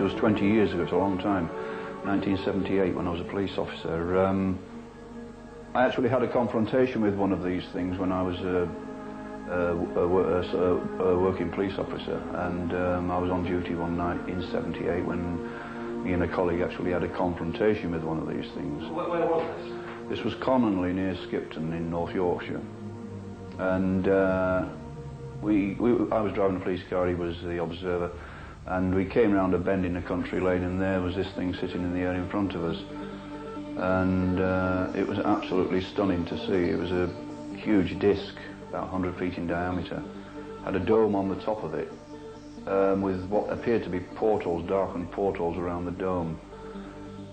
was 20 years ago, it's a long time, 1978 when I was a police officer. I actually had a confrontation with one of these things when I was a working police officer, and I was on duty one night in 78 when me and a colleague actually had a confrontation with one of these things. Where was this? This was Cononley near Skipton in North Yorkshire, and I was driving a police car, he was the observer, and we came round a bend in a country lane, and there was this thing sitting in the air in front of us, and it was absolutely stunning to see. It was a huge disc, about 100 feet in diameter, had a dome on the top of it, with what appeared to be portals, darkened portals around the dome.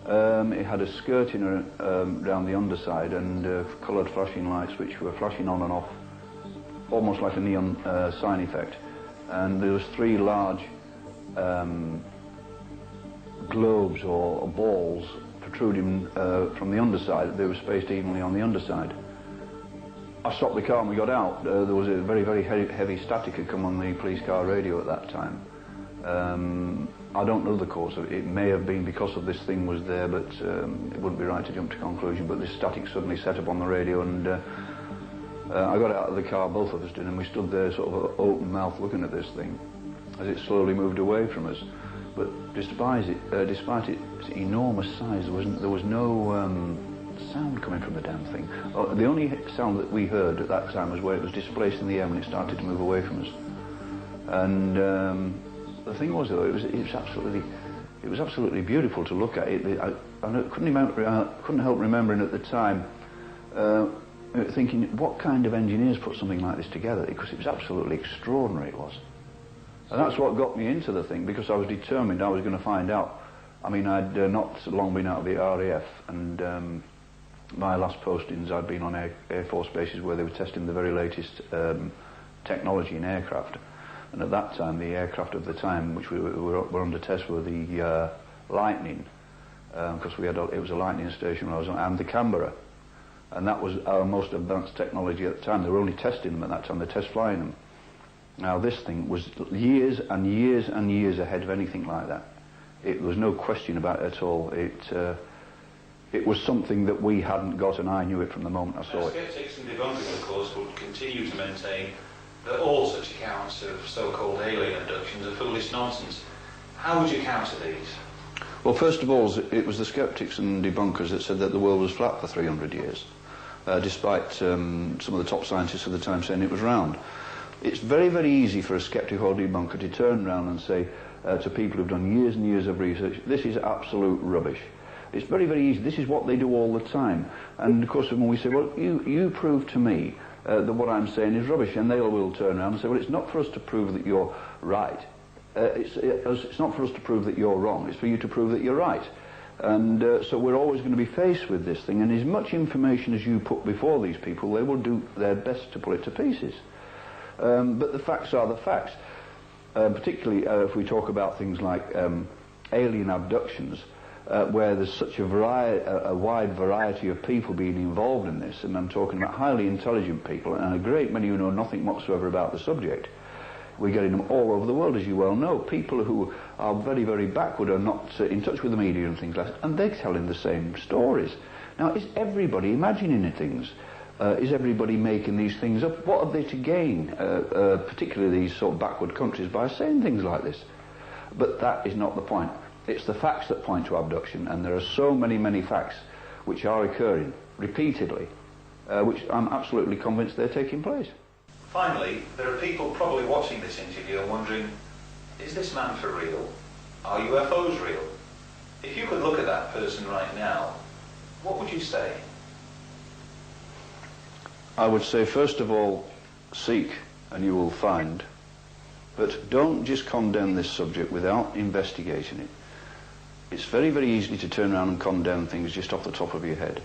It had a skirting around the underside and coloured flashing lights which were flashing on and off, almost like a neon sign effect. And there was 3 large globes or balls protruding from the underside. They were spaced evenly on the underside. I stopped the car and we got out. There was a very, very heavy static had come on the police car radio at that time. I don't know the cause of it. It may have been because of this thing was there, but it wouldn't be right to jump to conclusion. But this static suddenly set up on the radio, and I got out of the car, both of us did, and we stood there sort of open mouth looking at this thing as it slowly moved away from us. But despite its enormous size, there was no sound coming from the damn thing. The only sound that we heard at that time was where it was displaced in the air when it started to move away from us. And the thing was, though, it was absolutely beautiful to look at. I couldn't help remembering at the time, thinking, what kind of engineers put something like this together? Because it was absolutely extraordinary, it was. And that's what got me into the thing, because I was determined I was going to find out. I mean, I'd not long been out of the RAF, and my last postings, I'd been on Air Force bases where they were testing the very latest technology in aircraft. And at that time, the aircraft of the time, which were under test, were the Lightning, because it was a Lightning station when I was on, and the Canberra. And that was our most advanced technology at the time. They were only testing them at that time, they test flying them. Now this thing was years and years and years ahead of anything like that. It was no question about it at all. It was something that we hadn't got, and I knew it from the moment I saw it. Skeptics and debunkers, of course, would continue to maintain that all such accounts of so-called alien abductions are foolish nonsense. How would you counter these? Well, first of all, it was the skeptics and debunkers that said that the world was flat for 300 years, despite some of the top scientists of the time saying it was round. It's very, very easy for a skeptic or debunker to turn around and say to people who've done years and years of research, this is absolute rubbish. It's very, very easy. This is what they do all the time. And of course, when we say, well, you prove to me that what I'm saying is rubbish, and they will turn around and say, well, it's not for us to prove that you're right. It's not for us to prove that you're wrong. It's for you to prove that you're right. And so we're always going to be faced with this thing. And as much information as you put before these people, they will do their best to pull it to pieces. But the facts are the facts. Particularly if we talk about things like alien abductions, where there's such a wide variety of people being involved in this, and I'm talking about highly intelligent people, and a great many who know nothing whatsoever about the subject. We're getting them all over the world, as you well know. People who are very, very backward, are not in touch with the media and things like that, and they're telling the same stories. Now, is everybody imagining things? Is everybody making these things up? What are they to gain, particularly these sort of backward countries, by saying things like this? But that is not the point. It's the facts that point to abduction, and there are so many, many facts which are occurring repeatedly, which I'm absolutely convinced they're taking place. Finally, there are people probably watching this interview and wondering, is this man for real? Are UFOs real? If you could look at that person right now, what would you say? I would say, first of all, seek and you will find. But don't just condemn this subject without investigating it. It's very, very easy to turn around and condemn things just off the top of your head.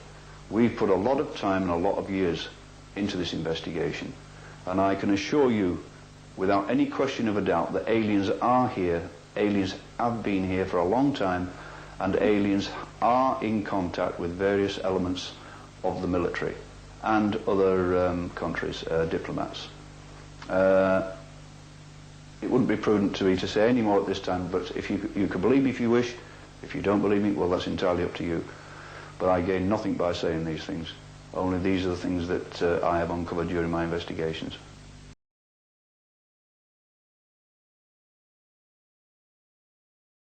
We've put a lot of time and a lot of years into this investigation. And I can assure you, without any question of a doubt, that aliens are here, aliens have been here for a long time, and aliens are in contact with various elements of the military and other countries, diplomats. it wouldn't be prudent to me to say any more at this time, but if you can believe me if you wish. If you don't believe me, well, that's entirely up to you. But I gain nothing by saying these things. Only these are the things that I have uncovered during my investigations.